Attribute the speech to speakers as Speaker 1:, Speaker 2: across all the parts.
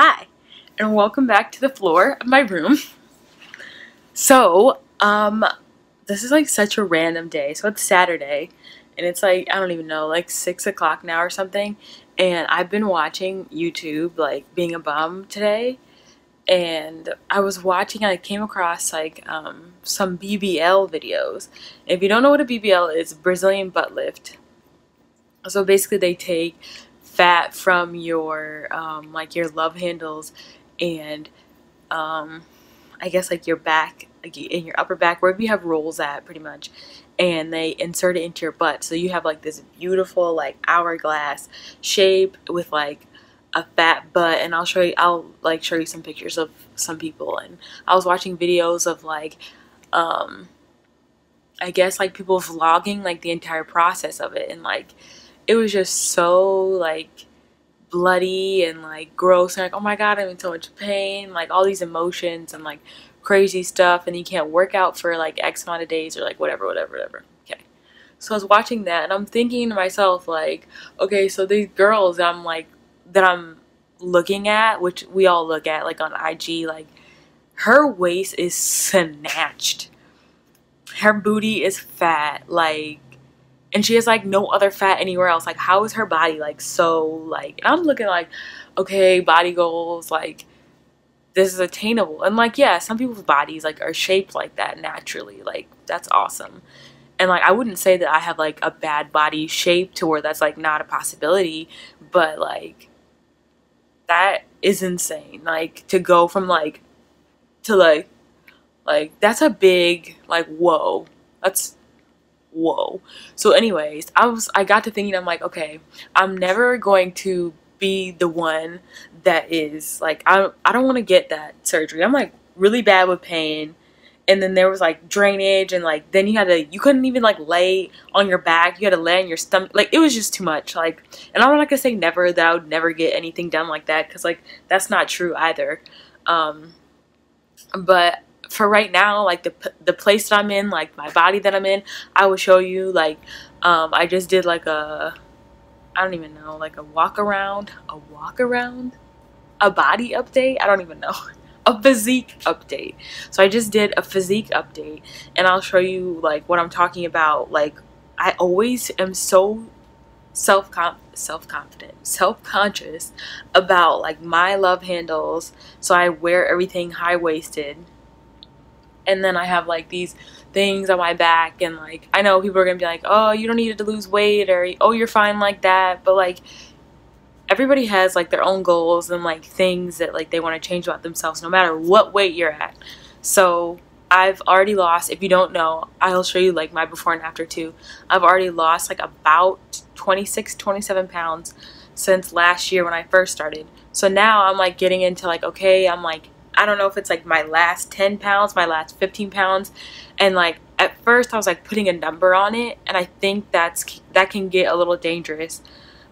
Speaker 1: Hi, and welcome back to the floor of my room. So, this is like such a random day. So it's Saturday, and it's like, I don't even know, like 6 o'clock now or something. And I've been watching YouTube, like being a bum today. And I was watching, I came across like some BBL videos. If you don't know what a BBL is, Brazilian butt lift. So basically, they take fat from your like your love handles and I guess like your back, like in your upper back, wherever you have rolls at, pretty much, and they insert it into your butt. So you have like this beautiful like hourglass shape with like a fat butt. And I'll like show you some pictures of some people. And I was watching videos of like I guess like people vlogging like the entire process of it, and like it was just so like bloody and like gross and like, oh my god, I'm in so much pain, like all these emotions and like crazy stuff, and you can't work out for like X amount of days or like whatever. Okay, so I was watching that and I'm thinking to myself like, okay, so these girls that I'm looking at, which we all look at like on IG, like her waist is snatched, her booty is fat, like, and she has like no other fat anywhere else. Like, how is her body like so like, and I'm looking like, okay, body goals, like this is attainable. And like, yeah, some people's bodies like are shaped like that naturally, like that's awesome. And like, I wouldn't say that I have like a bad body shape to where that's like not a possibility, but like that is insane, like to go from like to like that's a big like whoa, that's whoa. So anyways, I got to thinking, I'm like, okay, I'm never going to be the one that is like, I don't want to get that surgery. I'm like really bad with pain. And then there was like drainage, and like then you couldn't even like lay on your back, you had to lay on your stomach. Like it was just too much. Like, and I'm not gonna say never that I would never get anything done like that, because like that's not true either. But for right now, like the place that I'm in, like my body that I'm in, I will show you. Like I just did like I don't even know, like a walk around, a body update, I don't even know, a physique update. So I just did a physique update, and I'll show you like what I'm talking about. Like I always am so self-conscious about like my love handles, so I wear everything high-waisted. And then I have like these things on my back, and like I know people are gonna be like, oh, you don't need to lose weight, or oh, you're fine like that. But like everybody has like their own goals and like things that like they want to change about themselves, no matter what weight you're at. So I've already lost, if you don't know, I'll show you like my before and after too. I've already lost like about 27 pounds since last year when I first started. So now I'm like getting into like, okay, I'm like, I don't know if it's like my last 10 pounds, my last 15 pounds. And like at first I was like putting a number on it, and I think that can get a little dangerous,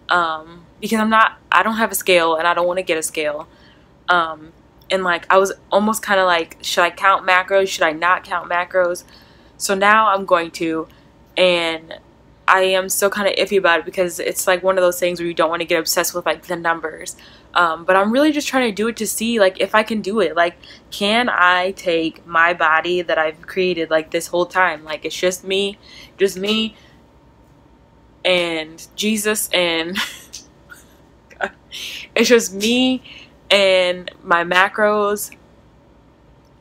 Speaker 1: because I don't have a scale, and I don't want to get a scale. And like I was almost kind of like, should I count macros, should I not count macros? So now I'm going to, and I am still kind of iffy about it, because it's like one of those things where you don't want to get obsessed with like the numbers. But I'm really just trying to do it to see like if I can do it. Like, can I take my body that I've created like this whole time? Like it's just me and Jesus, and God, it's just me and my macros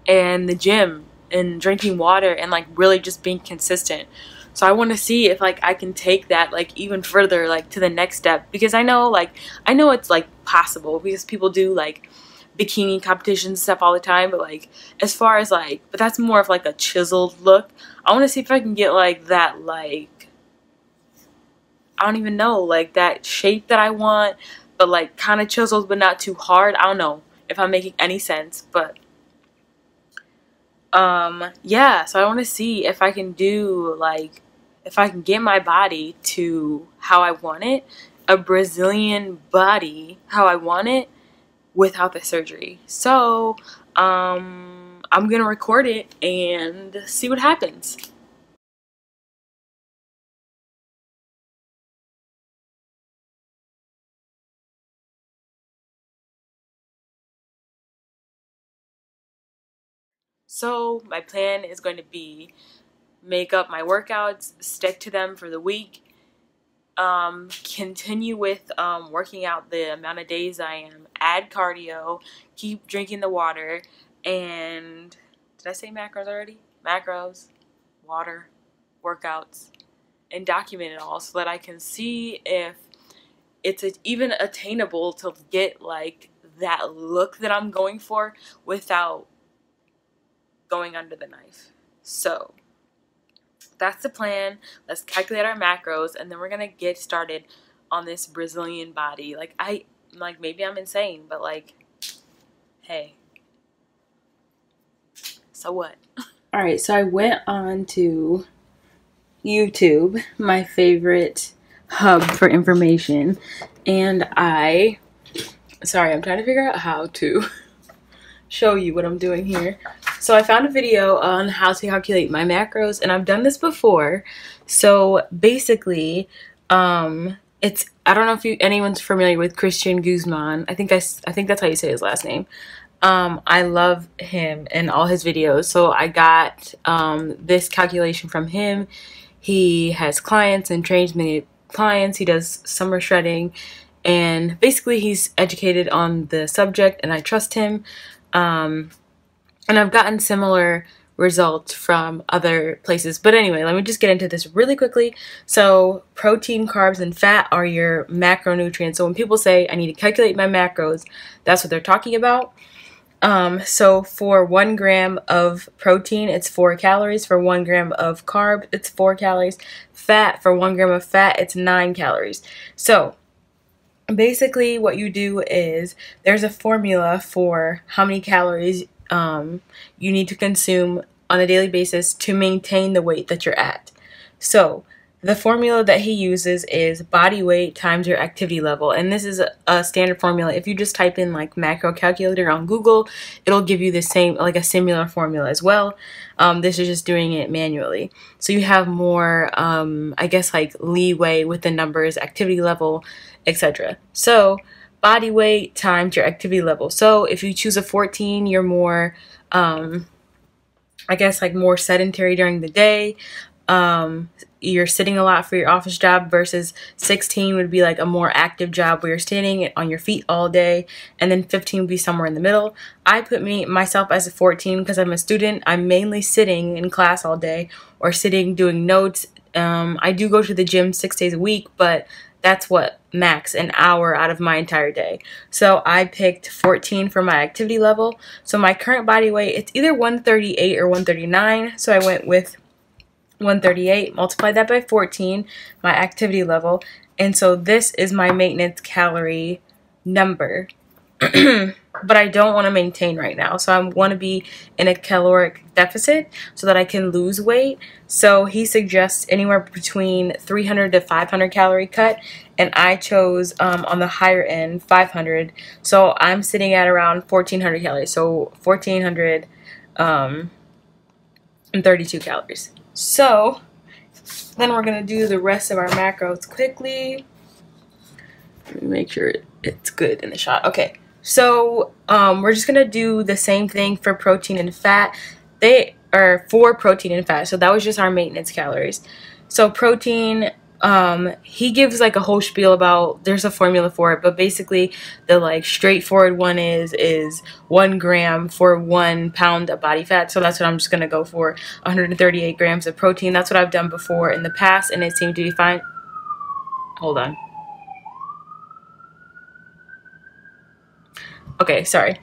Speaker 1: and the gym and drinking water and like really just being consistent. So I want to see if like I can take that like even further, like to the next step, because I know it's like possible, because people do like bikini competitions and stuff all the time. But like as far as like, but that's more of like a chiseled look. I want to see if I can get like that, like I don't even know, like that shape that I want, but like kind of chiseled but not too hard. I don't know if I'm making any sense, but yeah, so I want to see if I can do like, if I can get my body to how I want it, a Brazilian body how I want it without the surgery. So I'm gonna record it and see what happens. So my plan is going to be make up my workouts, stick to them for the week, continue with working out the amount of days I am, add cardio, keep drinking the water, and did I say macros already? Macros, water, workouts, and document it all so that I can see if it's even attainable to get like that look that I'm going for without going under the knife. So that's the plan. Let's calculate our macros, and then we're gonna get started on this Brazilian body. Like maybe I'm insane, but like, hey, so what? All right, so I went on to YouTube, my favorite hub for information, and I'm trying to figure out how to show you what I'm doing here. So I found a video on how to calculate my macros, and I've done this before. So basically, it's, I don't know if anyone's familiar with Christian Guzman. I think that's how you say his last name. I love him and all his videos. So I got this calculation from him. He has clients and trains many clients. He does summer shredding, and basically he's educated on the subject, and I trust him. And I've gotten similar results from other places. But anyway, let me just get into this really quickly. So protein, carbs, and fat are your macronutrients. So when people say I need to calculate my macros, that's what they're talking about. So for 1 gram of protein, it's 4 calories. For 1 gram of carb, it's 4 calories. Fat, for 1 gram of fat, it's 9 calories. So basically what you do is there's a formula for how many calories you need to consume on a daily basis to maintain the weight that you're at. So the formula that he uses is body weight times your activity level, and this is a standard formula. If you just type in like macro calculator on Google, it'll give you the same, like a similar formula as well. This is just doing it manually, so you have more I guess like leeway with the numbers, activity level, etc. So body weight times your activity level. So if you choose a 14, you're more I guess like more sedentary during the day. You're sitting a lot for your office job, versus 16 would be like a more active job where you're standing on your feet all day, and then 15 would be somewhere in the middle. I put myself as a 14 because I'm a student. I'm mainly sitting in class all day or sitting doing notes. I do go to the gym 6 days a week, but that's what, max an hour out of my entire day. So I picked 14 for my activity level. So my current body weight, it's either 138 or 139. So I went with 138, multiply that by 14, my activity level, and so this is my maintenance calorie number. But I don't want to maintain right now, so I want to be in a caloric deficit so that I can lose weight. So he suggests anywhere between 300 to 500 calorie cut, and I chose on the higher end 500. So I'm sitting at around 1400 calories, so 1432 calories. So then we're going to do the rest of our macros quickly. Let me make sure it's good in the shot. Okay, so we're just going to do the same thing for protein and fat. They are for protein and fat, so that was just our maintenance calories. So protein, he gives like a whole spiel about, there's a formula for it, but basically the like straightforward one is 1 gram for 1 pound of body fat. So that's what I'm just gonna go for, 138 grams of protein. That's what I've done before in the past, and it seemed to be fine. Hold on. Okay, sorry.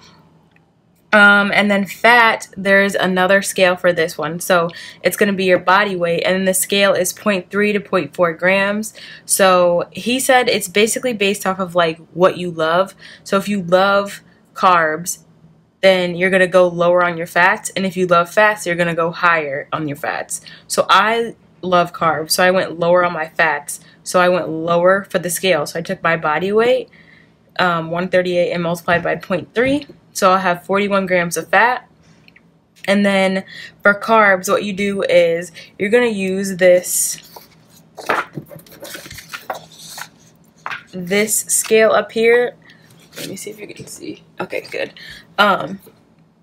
Speaker 1: And then fat, there's another scale for this one. So it's going to be your body weight, and the scale is 0.3 to 0.4 grams. So he said it's basically based off of like what you love. So if you love carbs, then you're going to go lower on your fats. And if you love fats, you're going to go higher on your fats. So I love carbs, so I went lower on my fats. So I went lower for the scale. So I took my body weight, 138, and multiplied by 0.3. So I'll have 41 grams of fat. And then for carbs, what you do is you're going to use this scale up here. Let me see if you can see. Okay, good.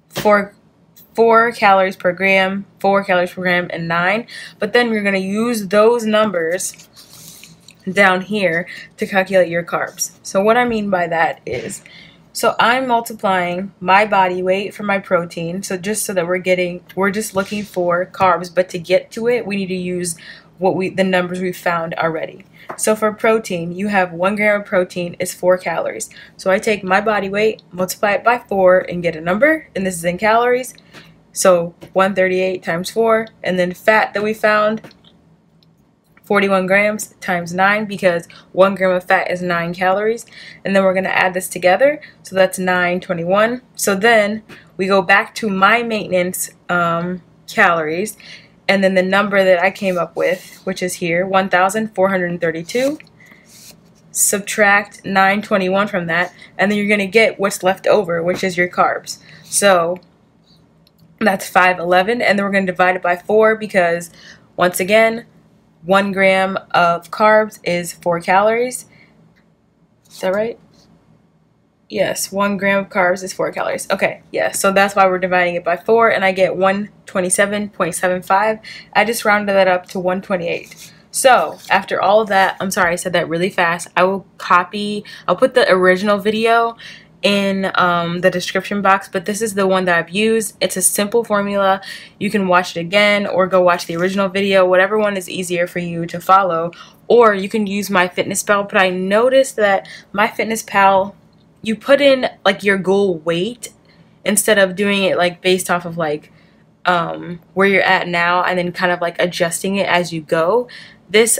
Speaker 1: For 4 calories per gram, 4 calories per gram, and 9. But then we're going to use those numbers down here to calculate your carbs. So what I mean by that is, so I'm multiplying my body weight for my protein. So just so that we're just looking for carbs, but to get to it, we need to use the numbers we found already. So for protein, you have 1 gram of protein is 4 calories. So I take my body weight, multiply it by 4, and get a number, and this is in calories. So 138 times 4, and then fat that we found, 41 grams times 9, because 1 gram of fat is 9 calories. And then we're going to add this together, so that's 921. So then we go back to my maintenance calories, and then the number that I came up with, which is here, 1,432. Subtract 921 from that, and then you're going to get what's left over, which is your carbs. So that's 511, and then we're going to divide it by 4 because, once again, 1 gram of carbs is 4 calories. Is that right? Yes, 1 gram of carbs is 4 calories. Okay, yeah, so that's why we're dividing it by 4, and I get 127.75. I just rounded that up to 128. So, after all of that, I'm sorry I said that really fast. I'll put the original video in the description box, but this is the one that I've used. It's a simple formula. You can watch it again or go watch the original video, whatever one is easier for you to follow, or you can use MyFitnessPal. But I noticed that MyFitnessPal, you put in like your goal weight instead of doing it like based off of like where you're at now and then kind of like adjusting it as you go.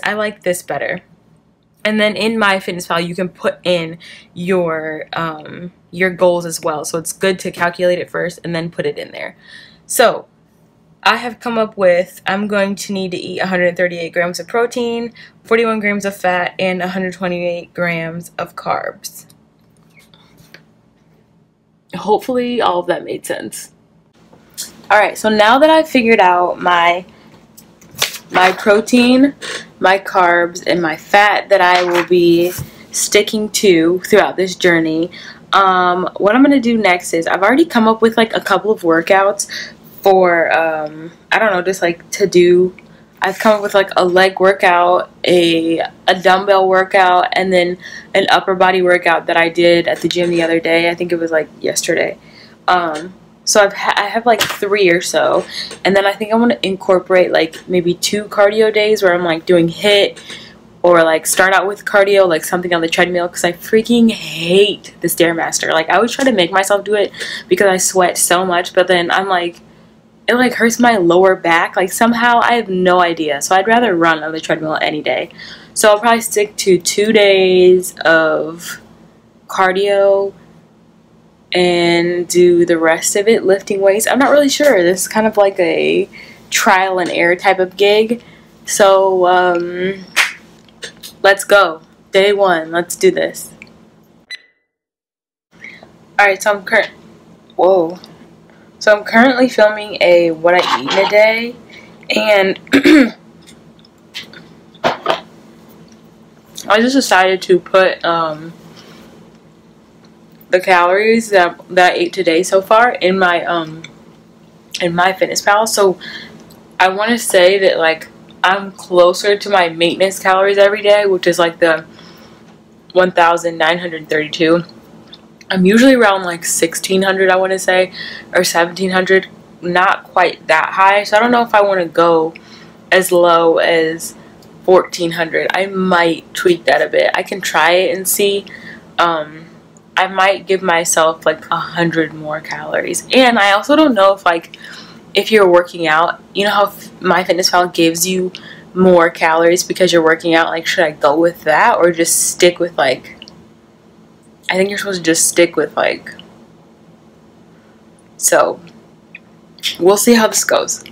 Speaker 1: I like this better. And then in MyFitnessPal, you can put in your goals as well. So it's good to calculate it first and then put it in there. So I have come up with, I'm going to need to eat 138 grams of protein, 41 grams of fat, and 128 grams of carbs. Hopefully all of that made sense. Alright, so now that I've figured out my protein, my carbs, and my fat that I will be sticking to throughout this journey, what I'm going to do next is, I've already come up with like a couple of workouts for, I don't know, just like to do. I've come up with like a leg workout, a dumbbell workout, and then an upper body workout that I did at the gym the other day. I think it was like yesterday. So I have like 3 or so, and then I think I want to incorporate like maybe 2 cardio days where I'm like doing HIIT, or like start out with cardio, like something on the treadmill, because I freaking hate the Stairmaster. Like I always try to make myself do it because I sweat so much, but then I'm like, it like hurts my lower back, like somehow, I have no idea. So I'd rather run on the treadmill any day. So I'll probably stick to 2 days of cardio and do the rest of it lifting weights. I'm not really sure. This is kind of like a trial and error type of gig. So let's go. Day 1. Let's do this. Alright, so I'm currently filming a what I eat in a day, and I just decided to put the calories that I ate today so far in my MyFitnessPal. So I want to say that like I'm closer to my maintenance calories every day, which is like the 1,932. I'm usually around like 1,600, I want to say, or 1,700, not quite that high. So I don't know if I want to go as low as 1,400. I might tweak that a bit. I can try it and see. I might give myself like 100 more calories. And I also don't know if like, if you're working out, you know how MyFitnessPal gives you more calories because you're working out, like should I go with that or just stick with like, I think you're supposed to just stick with like, so we'll see how this goes.